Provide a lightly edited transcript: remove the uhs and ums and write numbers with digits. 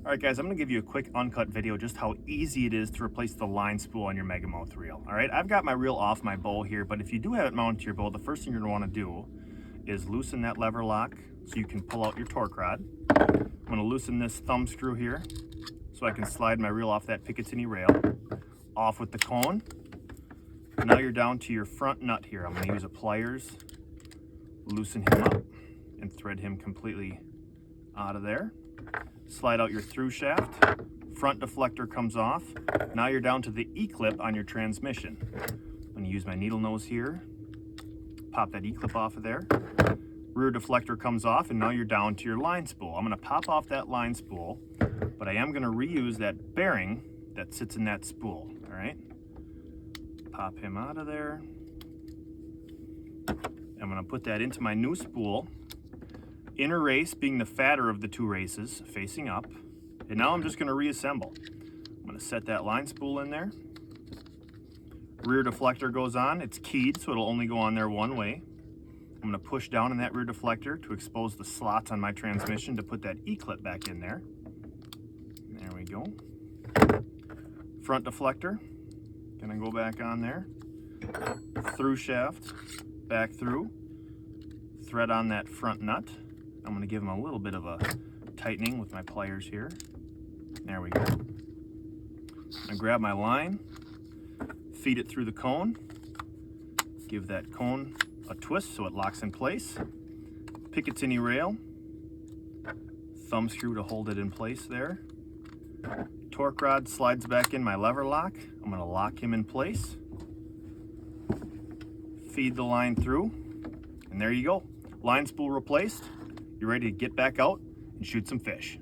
All right, guys, I'm gonna give you a quick uncut video just how easy it is to replace the line spool on your MegaMouth reel. All right, I've got my reel off my bow here, but if you do have it mounted to your bow, the first thing you're gonna wanna do is loosen that lever lock so you can pull out your torque rod. I'm gonna loosen this thumb screw here so I can slide my reel off that Picatinny rail. Off with the cone. Now you're down to your front nut here. I'm gonna use a pliers, loosen him up, and thread him completely out of there. Slide out your through shaft, front deflector comes off. Now you're down to the E-clip on your transmission. I'm gonna use my needle nose here, pop that E-clip off of there. Rear deflector comes off, and now you're down to your line spool. I'm gonna pop off that line spool, but I am gonna reuse that bearing that sits in that spool, all right? Pop him out of there. I'm gonna put that into my new spool. Inner race being the fatter of the two races, facing up. And now I'm just gonna reassemble. I'm gonna set that line spool in there. Rear deflector goes on, it's keyed, so it'll only go on there one way. I'm gonna push down on that rear deflector to expose the slots on my transmission to put that E-clip back in there. There we go. Front deflector, gonna go back on there. Through shaft, back through. Thread on that front nut. I'm gonna give him a little bit of a tightening with my pliers here. There we go. I'm gonna grab my line, feed it through the cone, give that cone a twist so it locks in place. Picatinny rail, thumb screw to hold it in place there. Torque rod slides back in my lever lock. I'm gonna lock him in place. Feed the line through, and there you go. Line spool replaced. You're ready to get back out and shoot some fish.